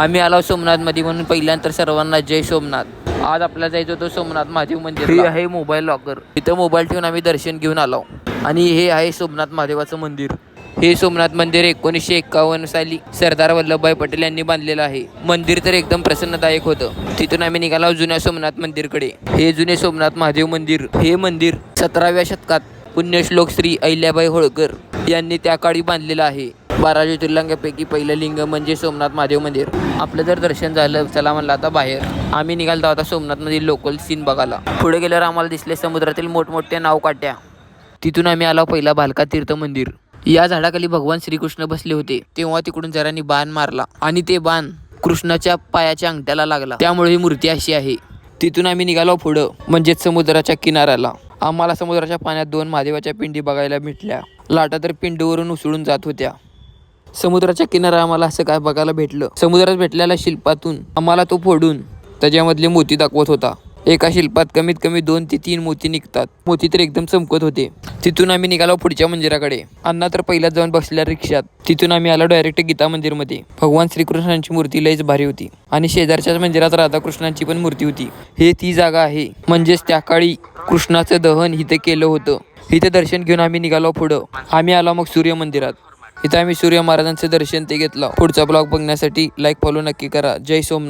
आम्ही आलो सोमनाथमध्ये म्हणून पहिल्यांदा सर्वांना जय सोमनाथ. आज आपल्याला जायचं होतं सोमनाथ महादेव मंदिर. हे आहे मोबाईल लॉकर. इथं मोबाईल ठेवून आम्ही दर्शन घेऊन आलो. आणि हे आहे सोमनाथ महादेवाचं मंदिर. हे सोमनाथ मंदिर 1951 साली सरदार वल्लभभाई पटेल यांनी बांधलेलं आहे. मंदिर तर एकदम प्रसन्नदायक होतं. तिथून आम्ही निघालो जुन्या सोमनाथ मंदिरकडे. हे जुने सोमनाथ महादेव मंदिर. हे मंदिर 17व्या शतकात पुण्यश्लोक श्री अहिल्याबाई होळकर यांनी त्या काळी बांधलेलं आहे. 12 ज्योतिर्लिंगापैकी पहिलं लिंग म्हणजे सोमनाथ महादेव मंदिर. आपलं जर दर्शन झालं, चला म्हणलं आता बाहेर. आम्ही निघालो आता सोमनाथमधील लोकल सीन बघायला. पुढे गेल्यावर आम्हाला दिसले समुद्रातील मोठमोठ्या नावकाट्या. तिथून आम्ही आलो पहिला भालका तीर्थ मंदिर. या झाडाखाली भगवान श्रीकृष्ण बसले होते. तेव्हा तिकडून जरांनी बाण मारला आणि ते बाण कृष्णाच्या पायाच्या अंगठ्याला लागला. त्यामुळे ही मूर्ती अशी आहे. तिथून आम्ही निघालो पुढं म्हणजेच समुद्राच्या किनाऱ्याला. आम्हाला समुद्राच्या पाण्यात 2 महादेवाच्या पिंडी बघायला भेटल्या. लाटा तर पिंडीवरून उसळून जात होत्या. समुद्राच्या किनारा आम्हाला असं काय बघायला भेटलं. समुद्रात भेटलेल्या शिल्पातून आम्हाला तो फोडून त्याच्यामधले मोती दाखवत होता. एका शिल्पात कमीत कमी 2 ते 3 मोती निघतात. मोती तर एकदम चमकत होते. तिथून आम्ही निघालो पुढच्या मंदिराकडे. अण्णा तर पहिल्याच जाऊन बसल्या रिक्षात. तिथून आम्ही आलो डायरेक्ट गीता मंदिरमध्ये. भगवान श्रीकृष्णांची मूर्ती लयच भारी होती आणि शेजारच्याच मंदिरात राधाकृष्णांची पण मूर्ती होती. हे ती जागा आहे म्हणजेच त्या काळी कृष्णाचं दहन इथे केलं होतं. इथे दर्शन घेऊन आम्ही निघालो पुढं. आम्ही आलो मग सूर्य मंदिरात. इथे आम्ही सूर्य महाराजांचं दर्शन ते घेतलं. पुढचा ब्लॉग बघण्यासाठी लाईक फॉलो नक्की करा. जय सोमनाथ.